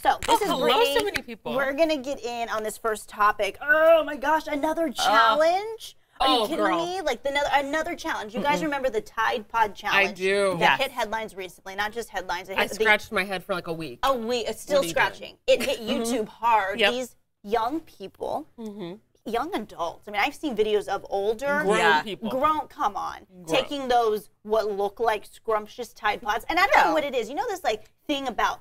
So this is Brittany. So many people. We're gonna get in on this first topic. Oh my gosh, another challenge. Are you kidding me? Like another challenge. You guys remember the Tide Pod challenge? I do. That hit headlines recently, not just headlines. I scratched my head for like a week. A week. It's still scratching. It hit YouTube hard. Yep. These young people, young adults. I mean, I've seen videos of older grown people. Come on, taking those what look like scrumptious Tide Pods, and I don't know what it is. You know this like thing about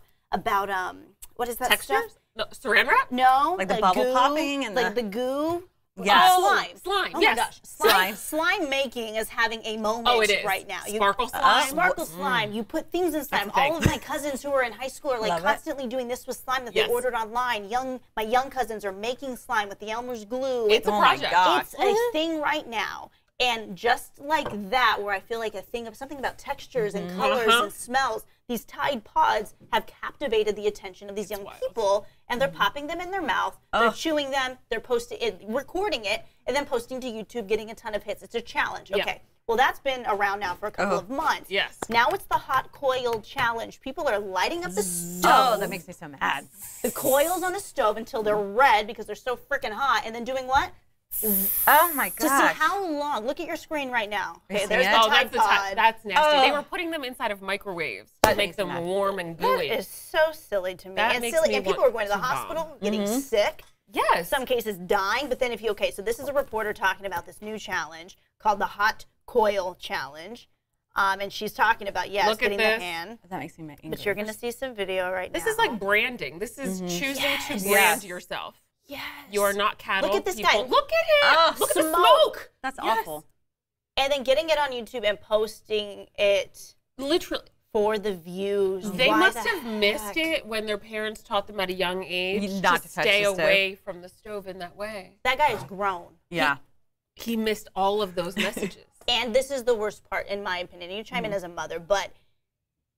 what is that Textures? stuff? No, saran wrap? No, like the bubble goo, popping and like the goo. Yeah. Slime. Oh yes. my gosh. Slime making is having a moment right now. Sparkle slime. Sparkle slime. You put things in slime. All of my cousins who are in high school are like constantly doing this with slime that they ordered online. My young cousins are making slime with the Elmer's glue. It's a project. It's a thing right now. And just like that, where I feel like something about textures and colors and smells, these Tide Pods have captivated the attention of these young people, and they're popping them in their mouth, they're chewing them, they're posting it, recording it, and then posting to YouTube, getting a ton of hits. It's a challenge. Okay. Well, that's been around now for a couple of months. Yes. Now it's the hot coil challenge. People are lighting up the stove. Oh, that makes me so mad. The coils on the stove until they're red because they're so freaking hot, and then doing what? Oh my gosh. To see how long. Look at your screen right now. Okay, there's the Tide that's Pod. that's nasty. They were putting them inside of microwaves to make them warm and gooey. That is so silly to me. And people are going to the hospital, getting sick. Yes. Some cases dying. But then so this is a reporter talking about this new challenge called the Hot Coil Challenge. And she's talking about, getting the hand. That makes me angry. But you're going to see some video right now. This is like branding. This is choosing to brand yourself. Yes. You are not cattle. Look at this people. guy. Look at him. Look at the smoke. That's awful. And then getting it on YouTube and posting it. Literally. For the views. They must have missed it when their parents taught them at a young age not to stay away from the stove in that way. That guy is grown. Yeah. He missed all of those messages. And this is the worst part, in my opinion. You chime in as a mother, but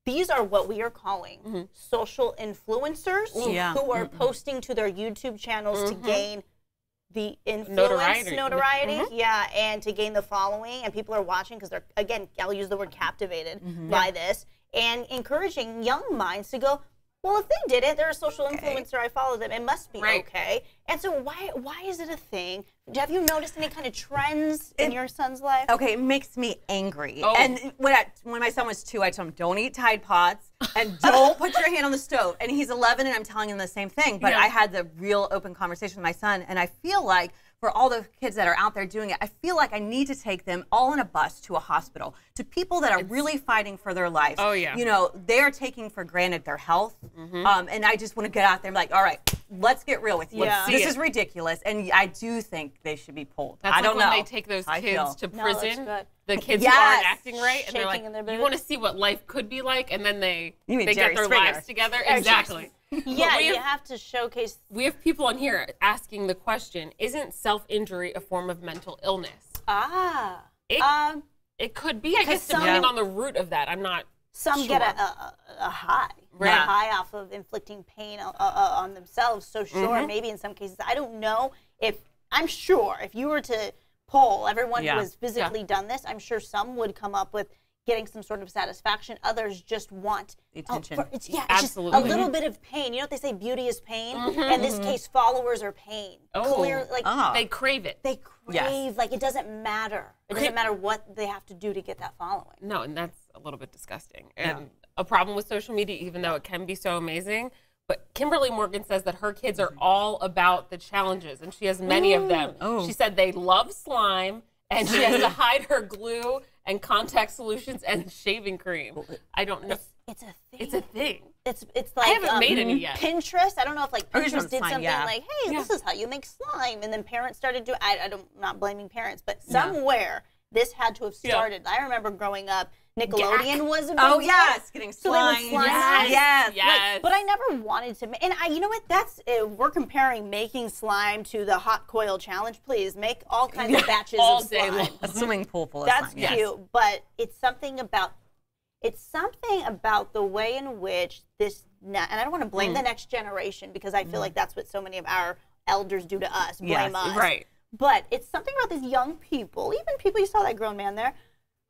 these are what we are calling social influencers who are posting to their YouTube channels to gain the influence, notoriety, and to gain the following. And people are watching because they're, again, I'll use the word captivated by this, and encouraging young minds to go, well, if they did it, they're a social influencer, I follow them, it must be okay. And so why is it a thing? Have you noticed any kind of trends in your son's life? Okay, it makes me angry. And when my son was 2, I told him, don't eat Tide Pods and don't put your hand on the stove. And he's 11 and I'm telling him the same thing. But I had the real open conversation with my son, and I feel like for all the kids that are out there doing it, I feel like I need to take them all in a bus to a hospital, to people that are really fighting for their lives. Oh, yeah. You know, they are taking for granted their health. And I just want to get out there and be like, all right, let's get real with you. This is ridiculous. And I do think they should be pulled. I don't know. When they take those kids to prison, the kids who aren't acting right, and they're like, you want to see what life could be like, and then they get their lives together. Exactly. Yeah, you have to showcase. We have people on here asking the question, isn't self-injury a form of mental illness? It could be, I guess, depending on the root of that. I'm not Some get a high. A high off of inflicting pain on themselves. So sure, maybe in some cases, I don't know I'm sure if you were to poll everyone who has physically done this, I'm sure some would come up with getting some sort of satisfaction. Others just want attention. It's just a little bit of pain. You know what they say? Beauty is pain. In this case, followers are pain. Clear, they crave it. They crave. Like it doesn't matter. It doesn't matter what they have to do to get that following. No, and that's a little bit disgusting. And a problem with social media, even though it can be so amazing. But Kimberly Morgan says that her kids are all about the challenges, and she has many of them. She said they love slime, and she has to hide her glue and contact solutions and shaving cream. I don't know. It's a thing. It's a thing. It's like I haven't made any yet. Pinterest. I don't know if Pinterest did something like, hey, Yeah. this is how you make slime, and then parents started doing. I'm not blaming parents, but somewhere this had to have started. I remember growing up, Nickelodeon was a big Oh deal. yes, getting So they would slime. slime Yes. Yes. But I never wanted to. And you know what? That's we're comparing making slime to the hot coil challenge. Please make all kinds of batches All of day slime. long. A swimming pool full of That's slime. cute, but it's something about the way in which this. And I don't want to blame the next generation because I feel like that's what so many of our elders do to us. Blame us. Right. But it's something about these young people, even people, you saw that grown man there,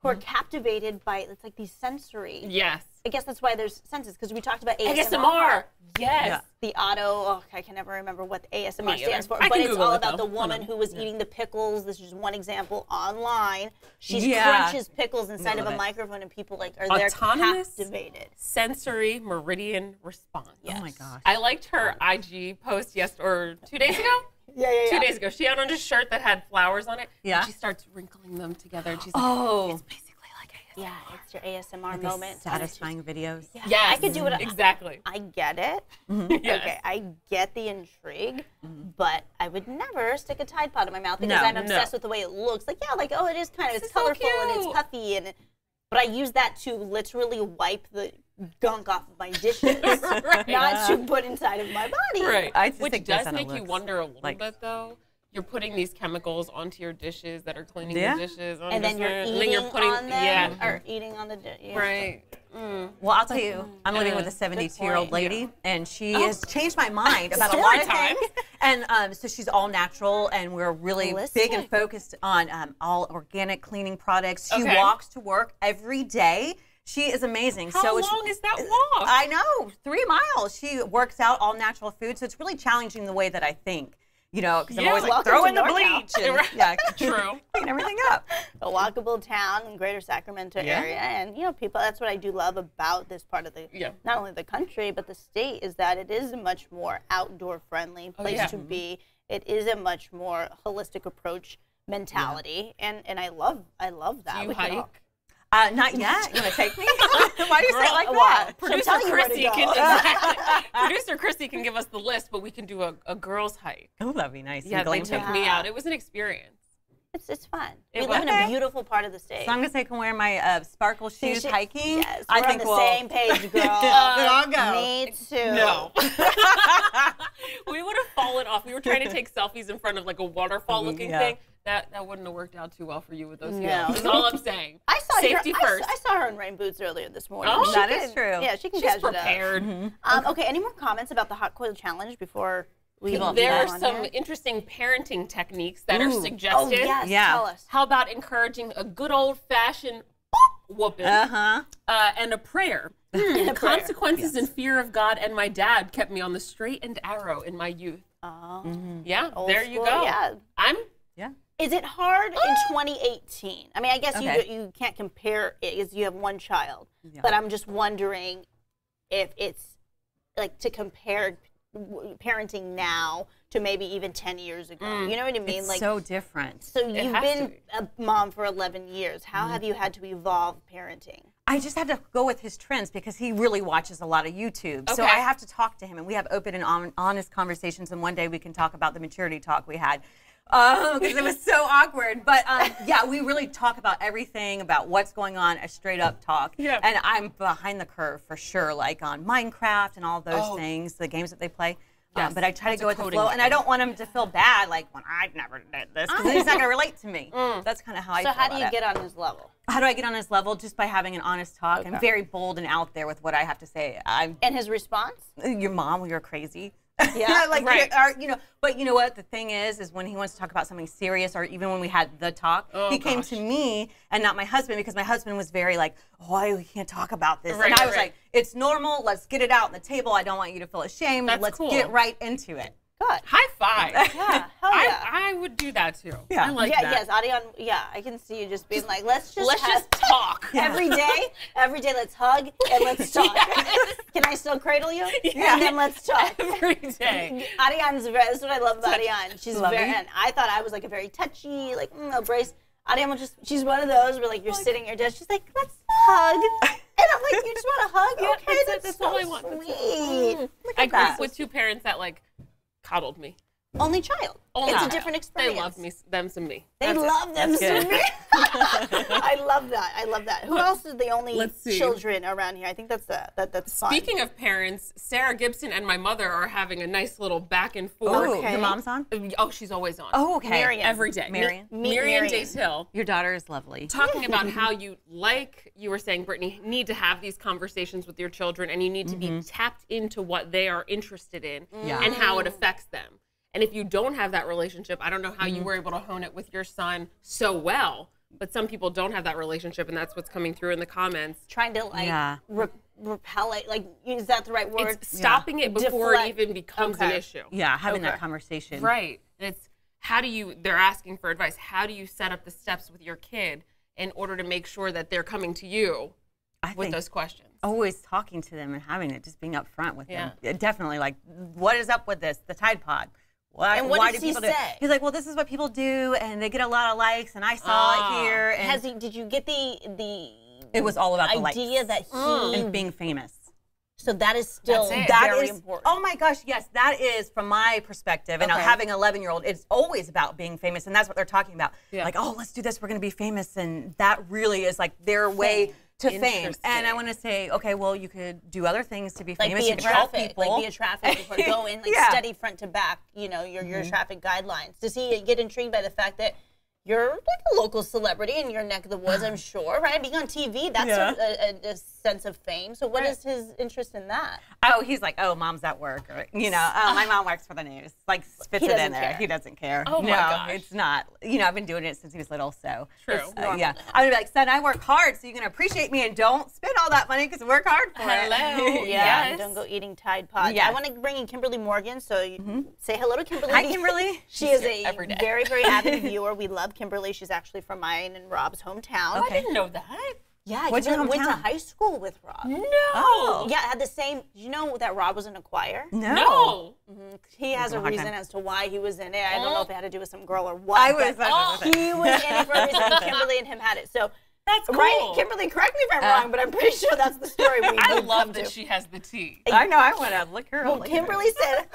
who are captivated by, it's like these sensory. Yes. I guess that's why there's senses, because we talked about ASMR. Yes. the I can never remember what the ASMR stands for, but it's all about the woman who was eating the pickles. This is just one example online. She crunches pickles inside of a microphone, and people are there captivated. Sensory meridian response. Yes. Oh my gosh. I liked her IG post 2 days ago. 2 days ago. She had on a shirt that had flowers on it. Yeah. And she starts wrinkling them together, and she's like, it's basically like ASMR. Yeah, it's your ASMR moment. Satisfying videos. Yeah, I could do it. Exactly. I get it. Yes. Okay, I get the intrigue, but I would never stick a Tide Pod in my mouth because I'm obsessed with the way it looks. Like, oh, it is kind of, it's colorful and it's puffy, but I use that to literally wipe the gunk off of my dishes, not to put inside of my body. Right. Which does make you wonder a little bit, though. You're putting these chemicals onto your dishes that are cleaning the dishes. And then you're eating on them, or eating on the dish. Right. Well, I'll tell you, I'm living with a 72-year-old lady, and she has changed my mind about a lot of things. And so she's all natural, and we're really big and focused on all organic cleaning products. She walks to work every day. She is amazing. How long is that walk? I know, 3 miles. She works out all natural food, so it's really challenging the way that I think. Because I'm always like, throw in the bleach. And, True. Clean everything up. A walkable town in Greater Sacramento area. And, people, that's what I do love about this part of the, not only the country, but the state, is that it is a much more outdoor friendly place to be. It is a much more holistic approach mentality. And I love that. Do you hike? Not yet. You want to take me? Why do you say it like that? Producer Christy can give us the list, but we can do a girls' hike. Oh, that'd be nice. Yeah, they took me out. It was an experience. It's fun. We live in a beautiful part of the state. As long as I can wear my sparkle shoes hiking, yes, I think we're on the same page, girl. I'll go. Me too. No. We would have fallen off. We were trying to take selfies in front of like a waterfall-looking thing. That wouldn't have worked out too well for you with those heels. That's all I'm saying. I saw safety first. I saw her in rain boots earlier this morning. Oh, that is true. Yeah, she's prepared. Okay, any more comments about the hot coil challenge before we there are some interesting parenting techniques that are suggested. Oh, yes, tell us. How about encouraging a good old-fashioned whooping and a prayer? The consequences and fear of God and my dad kept me on the straight and narrow in my youth. Yeah, Old there school, you go. Yeah. Is it hard in 2018? I mean, I guess you can't compare it because you have one child. Yeah. But I'm just wondering if it's like to compare parenting now to maybe even 10 years ago. You know what I mean? It's like so different. So you've been a mom for 11 years. How have you had to evolve parenting? I just had to go with his trends because he really watches a lot of YouTube. So I have to talk to him, and we have open and honest conversations, and one day we can talk about the maturity talk we had. Because it was so awkward. But yeah, we really talk about everything, about what's going on, a straight up talk. Yeah. And I'm behind the curve for sure, like on Minecraft and all those things, the games that they play. Yes, but I try to go with the flow, and I don't want him to feel bad, like when I never did this, because he's not going to relate to me. That's kind of how I feel. So how do you get on his level? How do I get on his level? Just by having an honest talk. I'm very bold and out there with what I have to say. And his response? Your mom, you're crazy. Yeah, like but you know what the thing is when he wants to talk about something serious, or even when we had the talk, he came to me and not my husband, because my husband was very like, oh, we can't talk about this, and I was like, it's normal, let's get it out on the table, I don't want you to feel ashamed. Let's get right into it. Good. High five. Yeah, hell yeah. I would do that too. Yeah. I like that. Yes, Adion, I can see you just being like, let's just talk. Every day let's hug and let's talk. Can I still cradle you? Yeah. And then let's talk. Every day. Adion's that's what I love about Adion. She's very, and I thought I was like a very touchy, like, embrace. Adion will she's one of those where like you're sitting at your desk, she's like, let's hug. And I'm like, you just want to hug? Okay, that's so all I want. Sweet. I grew up with two parents that like coddled me. Only child. It's a different experience. They love them some me. They love them some me. I love that. Who else is the only children around here? I think that's fun. Speaking of parents, Sarah Gibson and my mother are having a nice little back and forth. Okay. Your mom's on? Oh, she's always on. Oh, okay. Marion. Every day. Marion Days-Hill. Your daughter is lovely. Talking about how you were saying, Brittany, need to have these conversations with your children, and you need to be tapped into what they are interested in and how it affects them. And if you don't have that relationship, I don't know how you were able to hone it with your son so well, but some people don't have that relationship, and that's what's coming through in the comments. Trying to repelling? Like, is that the right word? It's stopping it before it even becomes an issue. Yeah, having that conversation. Right. And it's they're asking for advice. How do you set up the steps with your kid in order to make sure that they're coming to you with those questions? Always talking to them and having it, just being upfront with them. Definitely, like, what is up with this? The Tide Pod. And why does he say? He's like, well, this is what people do, and they get a lot of likes, and I saw it here. And did you get the it was all about the idea likes. that he and being famous. So that is still very important. Oh my gosh, yes, that is from my perspective. And having an 11-year-old, it's always about being famous, and that's what they're talking about. Like, oh, let's do this. We're going to be famous, and that really is like their way to fame. And I want to say, okay, well, you could do other things to be famous. Like be a traffic, go in like steady front to back. You know, your traffic guidelines. Does he get intrigued by the fact that you're like a local celebrity in your neck of the woods, I'm sure, right? Being on TV, that's a sense of fame. So what is his interest in that? Oh, he's like, oh, mom's at work. Or, my mom works for the news. Like, spits it in there. He doesn't care. Oh, my gosh. It's not. I've been doing it since he was little, so. True. I'm going to be like, son, I work hard, so you can appreciate me and don't spend all that money because I work hard for it. Hello. And don't go eating Tide Pods. I want to bring in Kimberly Morgan, so you say hello to Kimberly. Hi, Kimberly. She is a very, very avid viewer. We love Kimberly. She's actually from mine and Rob's hometown. Oh, I didn't know that. Yeah, what's your hometown? Went to high school with Rob. No. Oh. Yeah, had the same. Did you know that Rob was in a choir? No. He has a reason as to why he was in it. I don't know if it had to do with some girl or what. He was in it for a reason. Kimberly and him had it. So that's cool. Right, Kimberly, correct me if I'm wrong, but I'm pretty sure that's the story. I love that she has the tea. I know. I want to look her up. Well, Kimberly said.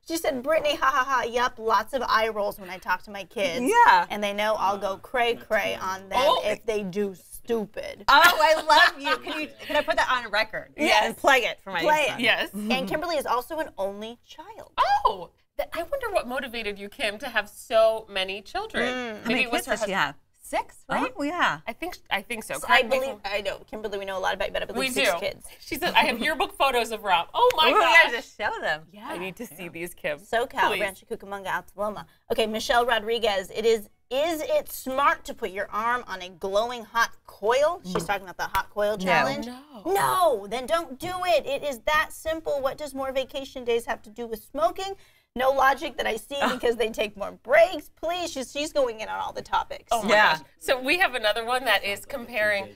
She said, Brittany, ha ha ha, yup, lots of eye rolls when I talk to my kids. Yeah. And they know I'll go cray cray on them if they do stupid. Oh, I love you. Can I put that on record? Yes. And play it for my son. Yes. And Kimberly is also an only child. Oh, I wonder what motivated you, Kim, to have so many children. How many kids does she have? 6, right? Oh, yeah. I think so. I know, Kimberly, we know a lot about you, but I believe 6 kids. She said, I have yearbook photos of Rob. Oh my God. We gotta just show them. Yeah. I need to see these, Kim. SoCal, Rancho Cucamonga, Altaloma. Okay, Michelle Rodriguez, is it smart to put your arm on a glowing hot coil? She's talking about the hot coil challenge. No, then don't do it. It is that simple. What does more vacation days have to do with smoking? No logic that I see because they take more breaks. Please, she's going in on all the topics. Oh my gosh. So we have another one that is comparing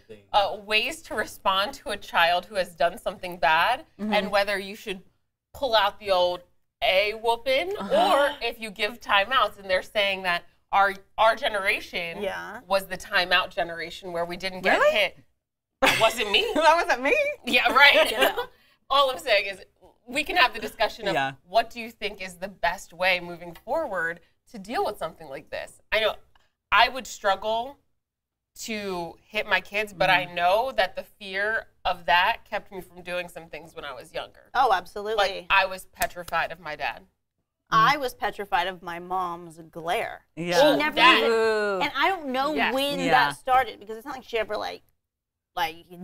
ways to respond to a child who has done something bad and whether you should pull out the old whooping or if you give timeouts. And they're saying that our generation was the timeout generation where we didn't get hit. That wasn't me. That wasn't me? Yeah, right. All I'm saying is we can have the discussion of what do you think is the best way moving forward to deal with something like this. I know I would struggle to hit my kids, but I know that the fear of that kept me from doing some things when I was younger. Oh, absolutely. Like, I was petrified of my dad. I was petrified of my mom's glare. Yeah. She never even, and I don't know when that started because it's not like she ever like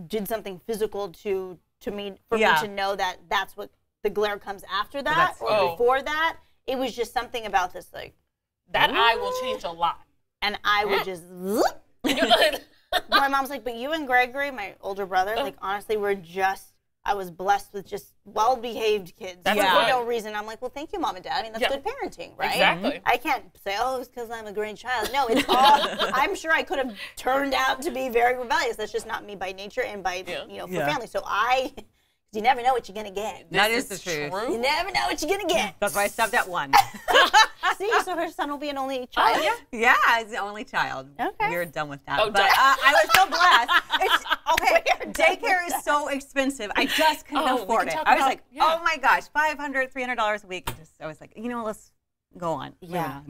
did something physical to me for me to know that that's what the glare comes after that or before that. It was just something about this that eye will change a lot. And I would just my mom's like, but you and Gregory, my older brother, like honestly I was blessed with just well-behaved kids for no reason. I'm like, well, thank you, Mom and Dad. I mean, that's good parenting, right? Exactly. I can't say, oh, it's because I'm a great child. No, it's all, I'm sure I could have turned out to be very rebellious. That's just not me by nature and by, for family. So you never know what you're going to get. That is the truth. You never know what you're going to get. That's why I stopped at 1. See, so her son will be an only child? Yeah, he's the only child. Okay. We're done with that. But I was so blessed. Daycare is so expensive. I just couldn't afford it. I was like, oh my gosh, $500, $300 a week. I was like, let's go on. Yeah.